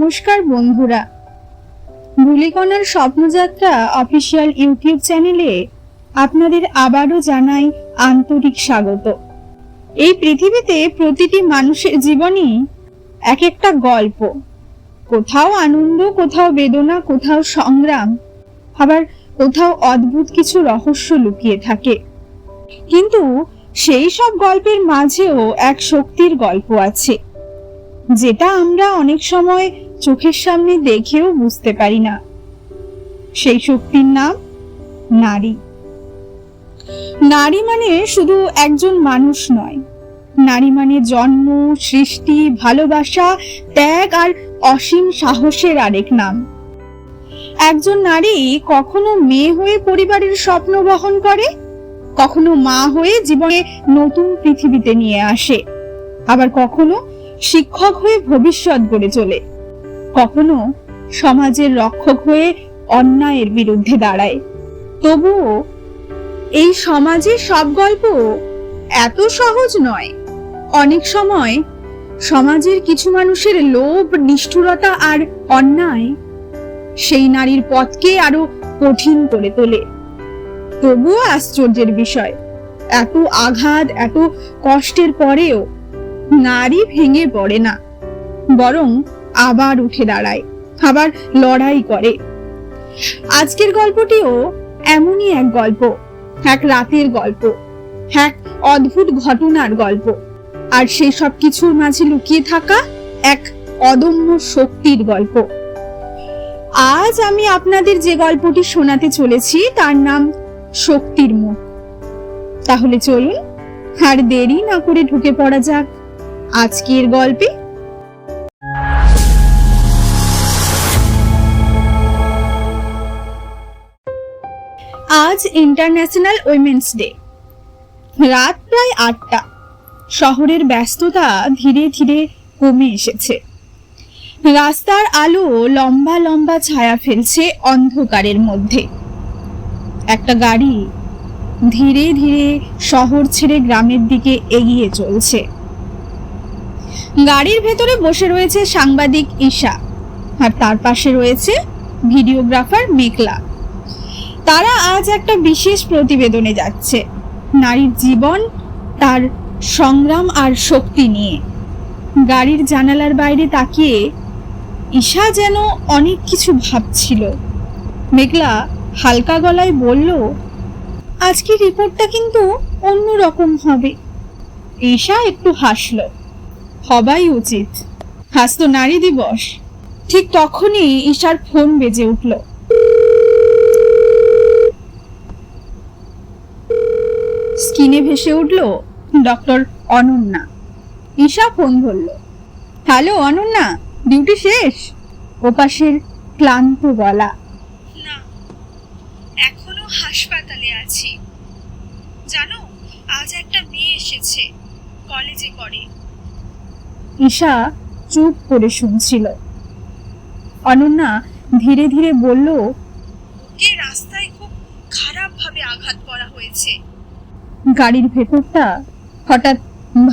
নমস্কার বন্ধুরা, ধূলিকণার স্বপ্নযাত্রা অফিসিয়াল ইউটিউব চ্যানেলে আপনাদের আবারও জানাই আন্তরিক স্বাগত। এই পৃথিবীতে প্রতিটি মানুষের জীবনই এক একটা গল্প, কোথাও আনন্দ, কোথাও বেদনা, কোথাও সংগ্রাম, আবার কোথাও অদ্ভুত কিছু রহস্য লুকিয়ে থাকে। কিন্তু সেই সব গল্পের মাঝেও এক শক্তির গল্প আছে, যেটা আমরা অনেক সময় চোখের সামনে দেখেও বুঝতে পারি না। সেই শক্তির নাম নারী। নারী মানে শুধু একজন মানুষ নয়, নারী মানে জন্ম, সৃষ্টি, ভালোবাসা, ত্যাগ আর অসীম সাহসের আরেক নাম। একজন নারী কখনো মেয়ে হয়ে পরিবারের স্বপ্ন বহন করে, কখনো মা হয়ে জীবনে নতুন পৃথিবীতে নিয়ে আসে, আবার কখনো শিক্ষক হয়ে ভবিষ্যৎ গড়ে চলে, কখনো সমাজের রক্ষক হয়ে অন্যায়ের বিরুদ্ধে দাঁড়ায়। তবুও এই সমাজের সব গল্প এত সহজ নয়। অনেক সময় সমাজের কিছু মানুষের লোভ, নিষ্ঠুরতা আর অন্যায় সেই নারীর পথকে আরো কঠিন করে তোলে। তবুও আশ্চর্যের বিষয়, এত আঘাত, এত কষ্টের পরেও নারী ভেঙে পড়ে না, বরং আবার উঠে দাঁড়ায়, আবার লড়াই করে। আজকের গল্পটিও এমনই এক গল্প, এক রাতের গল্প, এক অদ্ভুত ঘটনার গল্প, আর সেই সব কিছুর মাঝে লুকিয়ে থাকা এক অদম্য শক্তির গল্প। আজ আমি আপনাদের যে গল্পটি শোনাতে চলেছি তার নাম শক্তির মুখ। তাহলে চলুন আর দেরি না করে ঢুকে পড়া যাক আজকের গল্পে। আজ ইন্টারন্যাশনাল উইমেন্স ডে। রাত প্রায় ৮টা। শহরের ব্যস্ততা ধীরে ধীরে কমে এসেছে। রাস্তার আলো লম্বা লম্বা ছায়া ফেলছে অন্ধকারের মধ্যে। একটা গাড়ি ধীরে ধীরে শহর ছেড়ে গ্রামের দিকে এগিয়ে চলছে। গাড়ির ভেতরে বসে রয়েছে সাংবাদিক ঈশা, আর তার পাশে রয়েছে ভিডিওগ্রাফার মেঘলা। তারা আজ একটা বিশেষ প্রতিবেদনে যাচ্ছে, নারীর জীবন, তার সংগ্রাম আর শক্তি নিয়ে। গাড়ির জানালার বাইরে তাকিয়ে ঈশা যেন অনেক কিছু ভাবছিল। মেঘলা হালকা গলায় বলল, আজকের রিপোর্টটা কিন্তু অন্যরকম হবে। ঈশা একটু হাসল। হবাই উচিত, আজ তো নারী দিবস। ঠিক তখনই ঈশার ফোন বেজে উঠল। স্ক্রিনে ভেসে উঠল ডক্টর অনন্যা। ঈশা ফোন ধরল। হ্যালো অনন্যা, ডিউটি শেষ? ওপাশের ক্লান্ত গলা। না, এখনো হাসপাতালে আছি। জানো, আজ একটা মেয়ে এসেছে, কলেজে করে। ঈশা চুপ করে শুনছিল। অনন্যা ধীরে ধীরে বলল, ওকে রাস্তায় খুব খারাপ ভাবে আঘাত করা হয়েছে। গাড়ির ভেতরটা হঠাৎ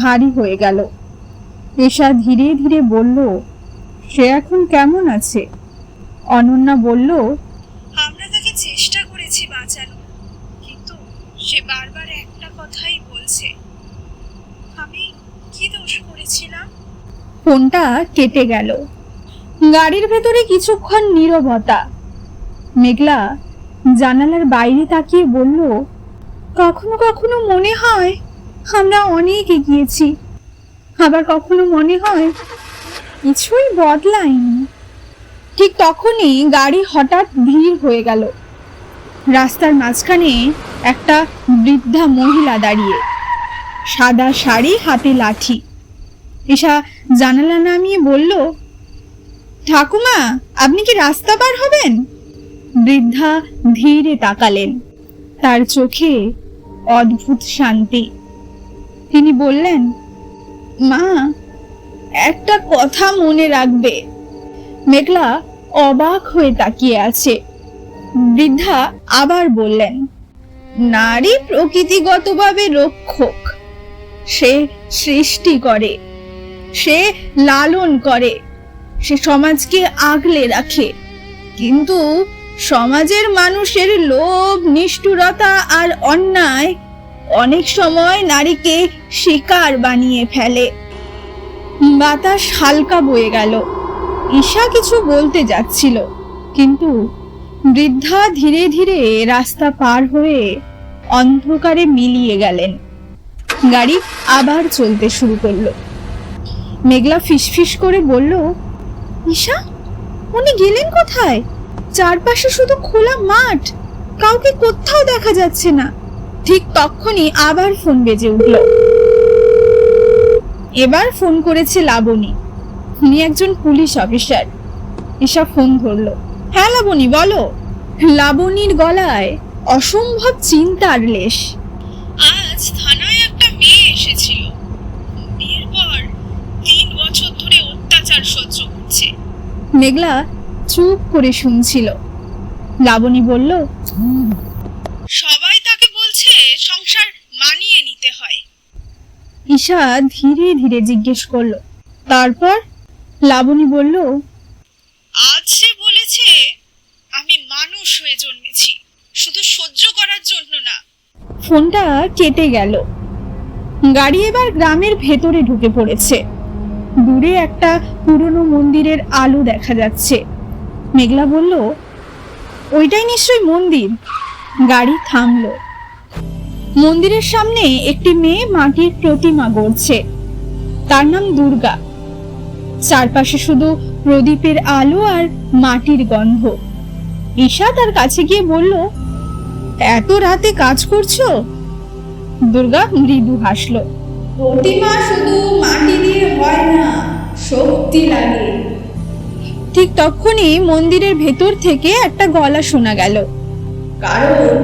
ভারী হয়ে গেল। ঈশা ধীরে ধীরে বলল, সে এখন কেমন আছে? অনন্যা বলল, আমরা তাকে চেষ্টা করেছি বাঁচানোর, কিন্তু সে বারবার একটা কথাই বলছে, আমি কি দোষ করেছিলাম? ফোনটা কেটে গেল। গাড়ির ভেতরে কিছুক্ষণ নীরবতা। মেঘলা জানালার বাইরে তাকিয়ে বলল, কখনো কখনো মনে হয় আমরা অনেক এগিয়েছি, আবার কখনো মনে হয় কিছুই বদলায়নি। ঠিক তখনই গাড়ি হঠাৎ ধীর হয়ে গেল। রাস্তার মাঝখানে একটা বৃদ্ধা মহিলা দাঁড়িয়ে, সাদা শাড়ি, হাতে লাঠি। ঈশা জানালা নামিয়ে বলল, ঠাকুমা, আপনি কি রাস্তা পার হবেন? বৃদ্ধা ধীরে তাকালেন, তার চোখে অদ্ভুত শান্তি। তিনি বললেন, মা, একটা কথা মনে রাখবে। মেঘলা অবাক হয়ে তাকিয়ে আছে। বৃদ্ধা আবার বললেন, নারী প্রকৃতিগতভাবে রক্ষক। সে সৃষ্টি করে, সে লালন করে, সে সমাজকে আগলে রাখে, কিন্তু সমাজের মানুষের লোভ, নিষ্ঠুরতা আর অন্যায় অনেক সময় নারীকে শিকার বানিয়ে ফেলে। বাতাস হালকা বয়ে গেল। ঈশা কিছু বলতে যাচ্ছিল, কিন্তু বৃদ্ধা ধীরে ধীরে রাস্তা পার হয়ে অন্ধকারে মিলিয়ে গেলেন। গাড়ি আবার চলতে শুরু করলো। মেঘলা ফিসফিস করে বলল, ঈশা, উনি গেলেন কোথায়? চারপাশে শুধু খোলা মাঠ, কাউকে কোথাও দেখা যাচ্ছে না। ঠিক তখনই আবার ফোন বেজে উঠল। এবার ফোন করেছে লাবণী। উনি একজন পুলিশ অফিসার। ঈশা ফোন ধরলো। হ্যাঁ লাবণী, বলো। লাবণীর গলায় অসম্ভব চিন্তার লেশ। আজ থানায় একটা মেয়ে এসেছিল। বিয়ের পর 3 বছর ধরে অত্যাচার সহ্য করছে। মেঘলা চুপ করে শুনছিল। লাবণী বলল, সবাই তাকে বলছে সংসার মানিয়ে নিতে হয়। ঈশা ধীরে ধীরে জিজ্ঞেস করলো, তারপর? লাবণী বলল, আজ সে বলেছে আমি মানুষ হয়ে জন্মেছি, শুধু সহ্য করার জন্য না। ফোনটা কেটে গেল। গাড়ি এবার গ্রামের ভেতরে ঢুকে পড়েছে। দূরে একটা পুরনো মন্দিরের আলো দেখা যাচ্ছে। মেঘলা বলল, ওইটাই নিশ্চয়ই মন্দির। গাড়ি থামলো। মন্দিরের সামনে একটি মেয়ে মাটির প্রতিমা গড়ছে। তার নাম দুর্গা। চারপাশে শুধু প্রদীপের আলো আর মাটির গন্ধ। ঈশা তার কাছে গিয়ে বলল, এত রাতে কাজ করছো? দুর্গা মৃদু হাসলো। প্রতিমা শুধু মাটি দিয়ে হয় না, শক্তি লাগে। ঠিক তখনই মন্দিরের ভেতর থেকে একটা গলা শোনা গেল, কারণ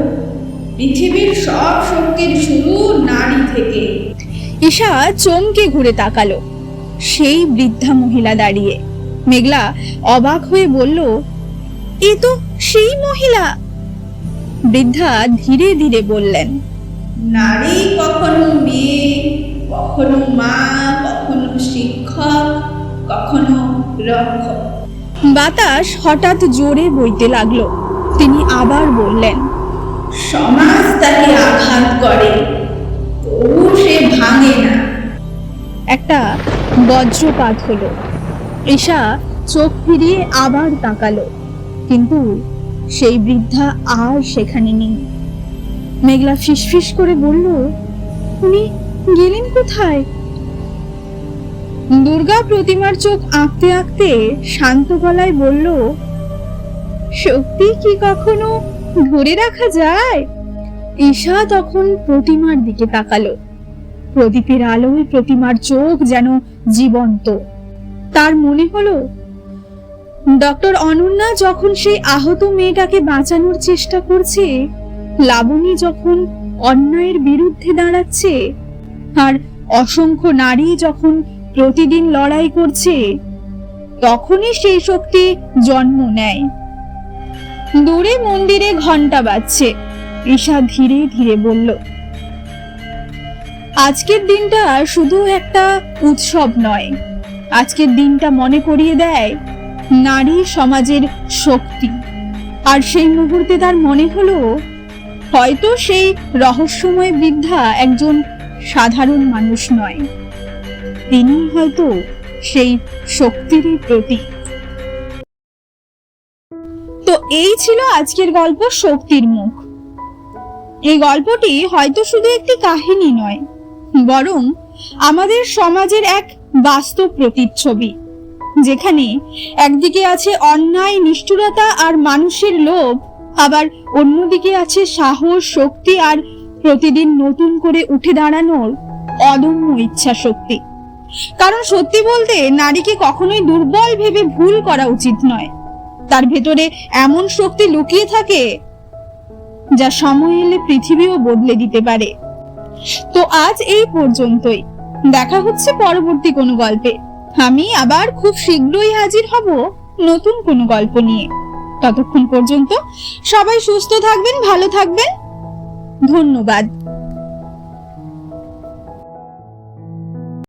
পৃথিবীর সব শক্তির শুরু নারী থেকে। ঈশা চমকে ঘুরে তাকালো। সেই বৃদ্ধা মহিলা দাঁড়িয়ে। মেঘলা অবাক হয়ে বলল, এ তো সেই মহিলা। বৃদ্ধা ধীরে ধীরে বললেন, নারী কখনো মেয়ে, কখনো মা, কখনো শিক্ষক, কখনো রক্ষক। বাতাস হঠাৎ জোরে বইতে লাগলো। তিনি আবার বললেন, সমাজ তাকে আঘাত করে, তবু সে ভাঙে না। একটা বজ্রপাত হলো। ঈশা চোখ ফিরিয়ে আবার তাকালো, কিন্তু সেই বৃদ্ধা আর সেখানে নেই। মেঘলা ফিসফিস করে বলল, উনি গেলেন কোথায়? দুর্গা প্রতিমার চোখ আঁকতে আঁকতে শান্ত গলায় বলল, শক্তি কি কখনো ধরে রাখা যায়? ঈশা তখন প্রতিমার দিকে তাকালো। প্রদীপের আলোয় প্রতিমার চোখ যেন জীবন্ত। তার মনে হলো, ডক্টর অনন্যা যখন সেই আহত মেয়েটাকে বাঁচানোর চেষ্টা করছে, লাবণী যখন অন্যায়ের বিরুদ্ধে দাঁড়াচ্ছে, আর অসংখ্য নারী যখন প্রতিদিন লড়াই করছে, তখনই সেই শক্তি জন্ম নেয়। দূরে মন্দিরে ঘন্টা বাজছে। ঈশা ধীরে ধীরে বলল, আজকের দিনটা শুধু একটা উৎসব নয়, আজকের দিনটা মনে করিয়ে দেয় নারী সমাজের শক্তি। আর সেই মুহূর্তে তার মনে হলো, হয়তো সেই রহস্যময় বৃদ্ধা একজন সাধারণ মানুষ নয়, তিনি হয়তো সেই শক্তিরই প্রতীক। তো এই ছিল আজকের গল্প, শক্তির মুখ। এই গল্পটি হয়তো শুধু একটি কাহিনী নয়, বরং আমাদের সমাজের এক বাস্তব প্রতিচ্ছবি, যেখানে একদিকে আছে অন্যায়, নিষ্ঠুরতা আর মানুষের লোভ, আবার অন্যদিকে আছে সাহস, শক্তি আর প্রতিদিন নতুন করে উঠে দাঁড়ানোর অদম্য ইচ্ছা শক্তি। কারণ সত্যি বলতে, নারীকে কখনোই দুর্বল ভেবে ভুল করা উচিত নয়। তার ভেতরে এমন শক্তি লুকিয়ে থাকে যা সময় এলে পৃথিবীও বদলে দিতে পারে। তো আজ এই পর্যন্তই। দেখা হচ্ছে পরবর্তী কোনো গল্পে। আমি আবার খুব শীঘ্রই হাজির হব নতুন কোনো গল্প নিয়ে। ততক্ষণ পর্যন্ত সবাই সুস্থ থাকবেন, ভালো থাকবেন। ধন্যবাদ।